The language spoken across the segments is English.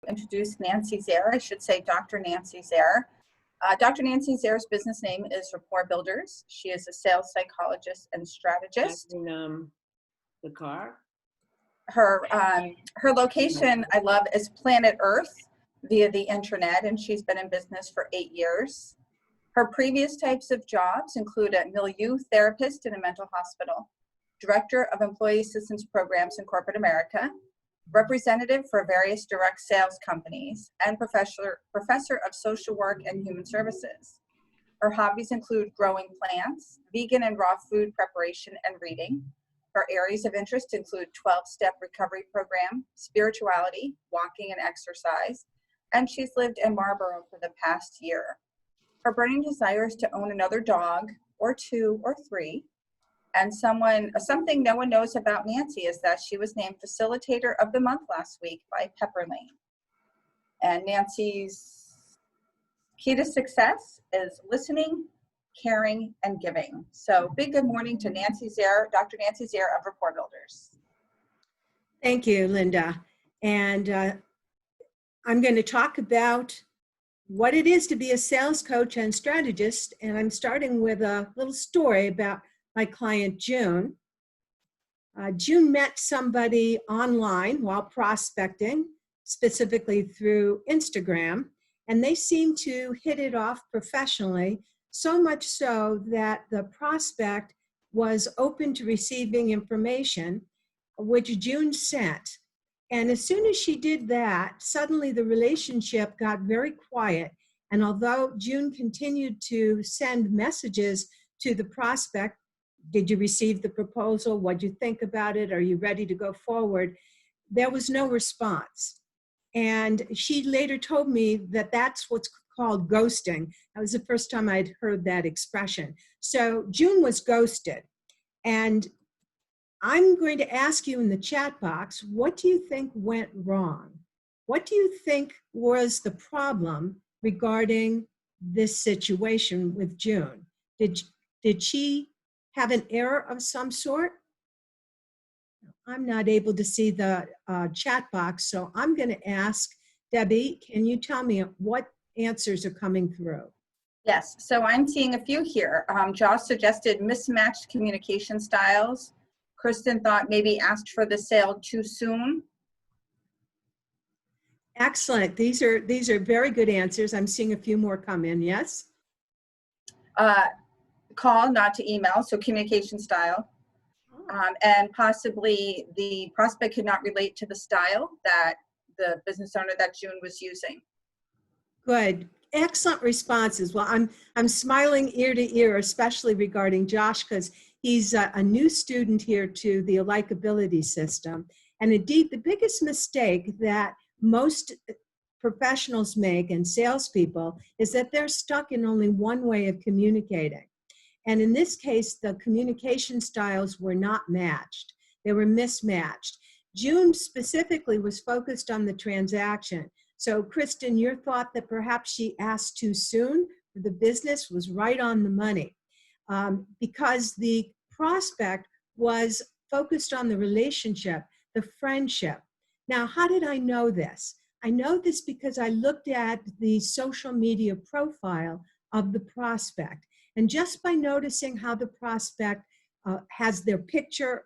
Introduce Nancy Zare. I should say Dr. Nancy Zare. Dr. Nancy Zare's business name is Rapport Builders. She is a sales psychologist and strategist. The car. Her location I love is Planet Earth via the intranet, and she's been in business for 8 years. Her previous types of jobs include a milieu therapist in a mental hospital, director of employee assistance programs in corporate America, representative for various direct sales companies, and professor of social work and human services. Her hobbies include growing plants, vegan and raw food preparation, and reading. Her areas of interest include 12-step recovery program, spirituality, walking and exercise, and she's lived in Marlborough for the past year. Her burning desire is to own another dog, or 2 or 3. And something no one knows about Nancy is that she was named Facilitator of the Month last week by Pepper Lane. And Nancy's key to success is listening, caring, and giving. So big good morning to Nancy Zare, Dr. Nancy Zare of Rapport Builders. Thank you, Linda. And I'm going to talk about what it is to be a sales coach and strategist. And I'm starting with a little story about my client, June. June met somebody online while prospecting, specifically through Instagram, and they seemed to hit it off professionally, so much so that the prospect was open to receiving information, which June sent. And as soon as she did that, suddenly the relationship got very quiet. And although June continued to send messages to the prospect, did you receive the proposal? What do you think about it? Are you ready to go forward? There was no response. And she later told me that that's what's called ghosting. That was the first time I'd heard that expression. So June was ghosted. And I'm going to ask you in the chat box, what do you think went wrong? What do you think was the problem regarding this situation with June? Did she have an error of some sort? I'm not able to see the chat box, so I'm going to ask Debbie, can you tell me what answers are coming through? Yes, so I'm seeing a few here. Josh suggested mismatched communication styles. Kristen thought maybe asked for the sale too soon. Excellent. These are very good answers. I'm seeing a few more come in. Yes? Call, not to email, so communication style. And possibly the prospect could not relate to the style that the business owner that June was using. Good. Excellent responses. Well, I'm smiling ear to ear, especially regarding Josh, because he's a new student here to the likability system. And indeed, the biggest mistake that most professionals make and salespeople is that they're stuck in only one way of communicating. And in this case, the communication styles were not matched. They were mismatched. June specifically was focused on the transaction. So Kristen, your thought that perhaps she asked too soon for the business was right on the money, because the prospect was focused on the relationship, the friendship. Now, how did I know this? I know this because I looked at the social media profile of the prospect. And just by noticing how the prospect has their picture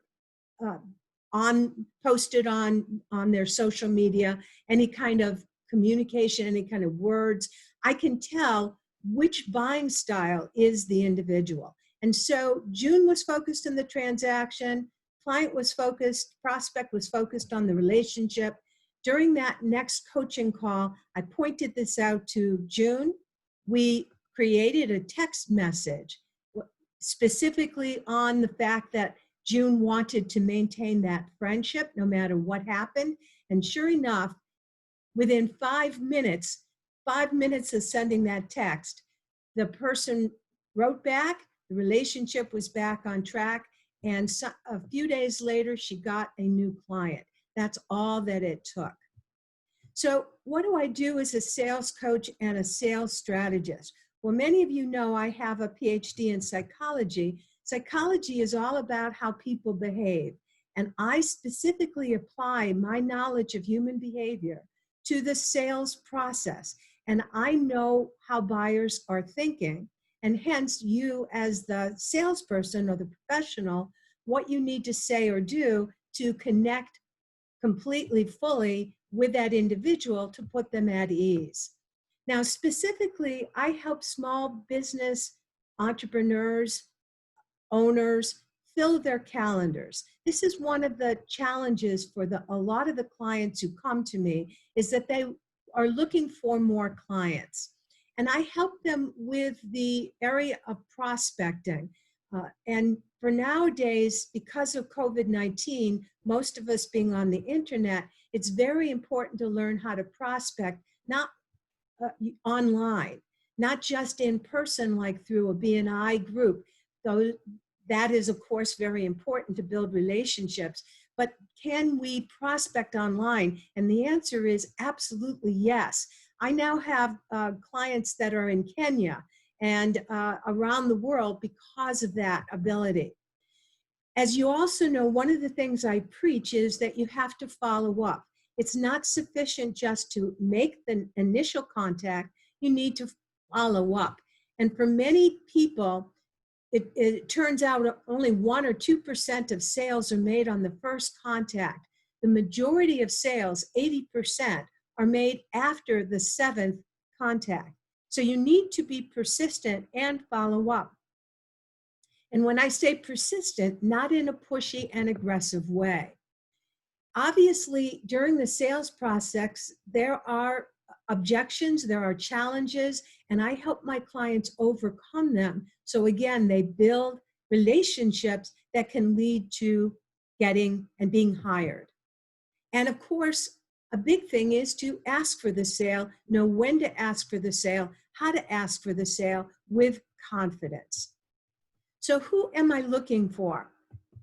posted on their social media, any kind of communication, any kind of words, I can tell which buying style is the individual. And so June was focused on the transaction, client was focused, prospect was focused on the relationship. During that next coaching call, I pointed this out to June. We created a text message specifically on the fact that June wanted to maintain that friendship no matter what happened. And sure enough, within 5 minutes of sending that text, the person wrote back, the relationship was back on track, and a few days later, she got a new client. That's all that it took. So what do I do as a sales coach and a sales strategist? Well, many of you know I have a PhD in psychology. Psychology is all about how people behave. And I specifically apply my knowledge of human behavior to the sales process. And I know how buyers are thinking. And hence, you as the salesperson or the professional, what you need to say or do to connect completely, fully with that individual to put them at ease. Now, specifically, I help small business entrepreneurs, owners, fill their calendars. This is one of the challenges for a lot of the clients who come to me, is that they are looking for more clients. And I help them with the area of prospecting. And for nowadays, because of COVID-19, most of us being on the internet, it's very important to learn how to prospect, not online, not just in person, like through a BNI group. Though that is, of course, very important to build relationships. But can we prospect online? And the answer is absolutely yes. I now have clients that are in Kenya and around the world because of that ability. As you also know, one of the things I preach is that you have to follow up. It's not sufficient just to make the initial contact. You need to follow up. And for many people, it turns out only 1 or 2% of sales are made on the first contact. The majority of sales, 80%, are made after the 7th contact. So you need to be persistent and follow up. And when I say persistent, not in a pushy and aggressive way. Obviously, during the sales process, there are objections, there are challenges, and I help my clients overcome them. So again, they build relationships that can lead to getting and being hired. And of course, a big thing is to ask for the sale, know when to ask for the sale, how to ask for the sale with confidence. So who am I looking for?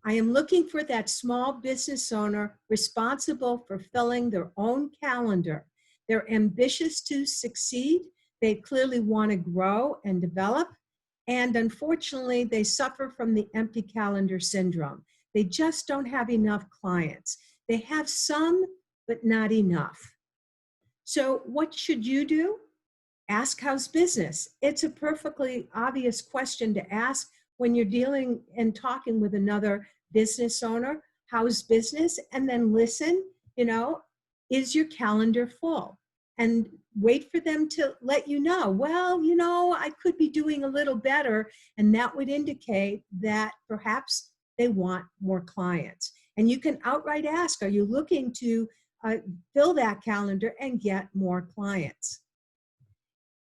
I am looking for that small business owner responsible for filling their own calendar. They're ambitious to succeed. They clearly want to grow and develop. And unfortunately, they suffer from the empty calendar syndrome. They just don't have enough clients. They have some, but not enough. So what should you do? Ask how's business. It's a perfectly obvious question to ask when you're dealing and talking with another business owner. How's business? And then listen, is your calendar full? And wait for them to let you know, well, I could be doing a little better. And that would indicate that perhaps they want more clients. And you can outright ask, are you looking to fill that calendar and get more clients?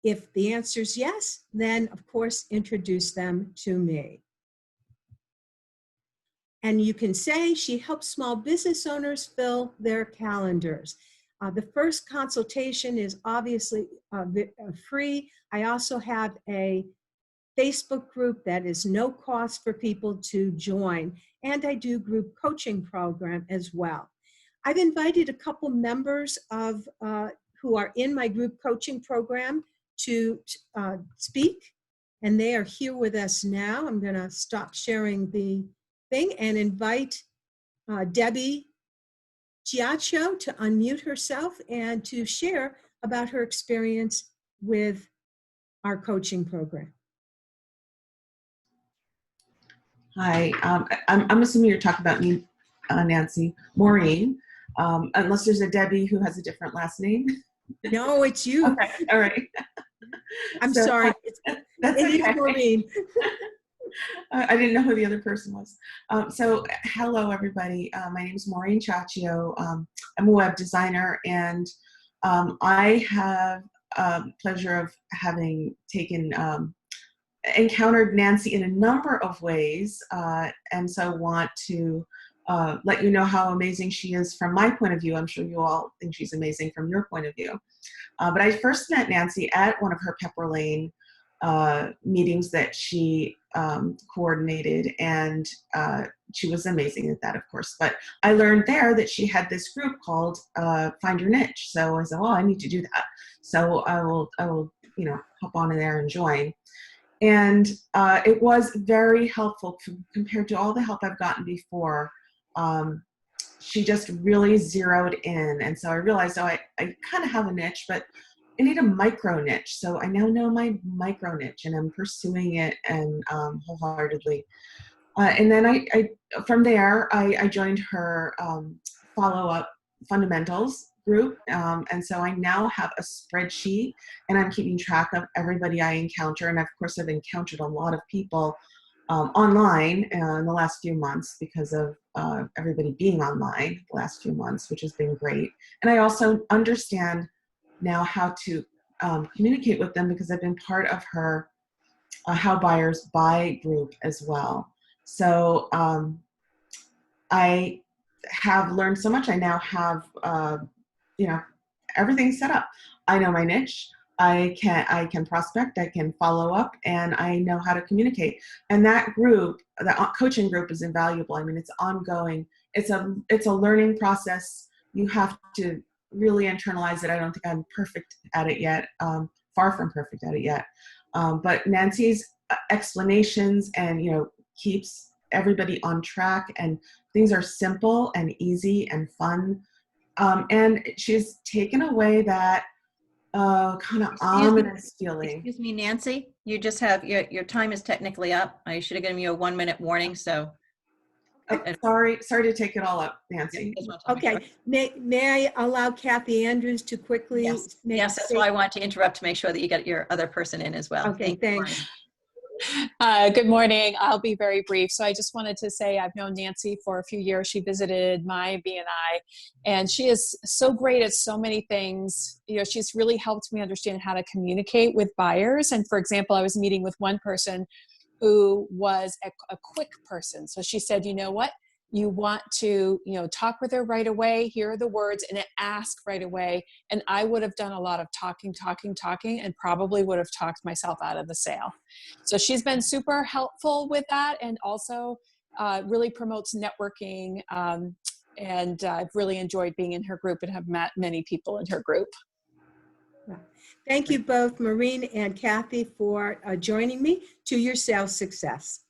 If the answer is yes, then of course, introduce them to me. And you can say she helps small business owners fill their calendars. The first consultation is obviously free. I also have a Facebook group that is no cost for people to join. And I do group coaching program as well. I've invited a couple members of who are in my group coaching program to speak, and they are here with us now. I'm going to stop sharing the thing and invite Debbie Giaccio to unmute herself and to share about her experience with our coaching program. Hi, I'm assuming you're talking about me, Nancy, Maureen, unless there's a Debbie who has a different last name. No, it's you. Okay, all right. I'm sorry. That's It okay. is Maureen. I didn't know who the other person was. So hello, everybody. My name is Maureen Ciaccio. I'm a web designer, and I have pleasure of having encountered Nancy in a number of ways, and so want to let you know how amazing she is from my point of view. I'm sure you all think she's amazing from your point of view. But I first met Nancy at one of her Pepper Lane meetings that she coordinated, and she was amazing at that, of course. But I learned there that she had this group called Find Your Niche. So I said, well, I need to do that. So I will, hop on in there and join. And it was very helpful compared to all the help I've gotten before. she just really zeroed in. And so I realized, I kind of have a niche, but I need a micro niche. So I now know my micro niche, and I'm pursuing it and wholeheartedly. And then I from there, I joined her follow-up fundamentals group. And so I now have a spreadsheet, and I'm keeping track of everybody I encounter. And of course, I've encountered a lot of people online in the last few months because of everybody being online the last few months, which has been great. And I also understand now how to communicate with them because I've been part of her How Buyers Buy group as well. So I have learned so much. I now have, everything set up. I know my niche. I can prospect. I can follow up, and I know how to communicate. And that group, the coaching group, is invaluable. I mean, it's ongoing. It's a learning process. You have to really internalize it. I don't think I'm perfect at it yet. Far from perfect at it yet. But Nancy's explanations and keeps everybody on track, and things are simple and easy and fun. And she's taken away that kind of ominous feeling. Excuse me, Nancy, you just have, your time is technically up. I should have given you a 1-minute warning, so. Sorry to take it all up, Nancy. Okay, may I allow Kathy Andrews to quickly Yes, make yes, that's why I want to interrupt to make sure that you get your other person in as well. Okay, Thank you, thanks. Good morning. I'll be very brief. So I just wanted to say I've known Nancy for a few years. She visited my BNI, and she is so great at so many things. She's really helped me understand how to communicate with buyers. And for example, I was meeting with one person who was a quick person. So she said, you know what? You want to, talk with her right away, hear the words, and ask right away. And I would have done a lot of talking, and probably would have talked myself out of the sale. So she's been super helpful with that, and also really promotes networking. And I've really enjoyed being in her group and have met many people in her group. Thank you both, Maureen and Kathy, for joining me. To your sales success.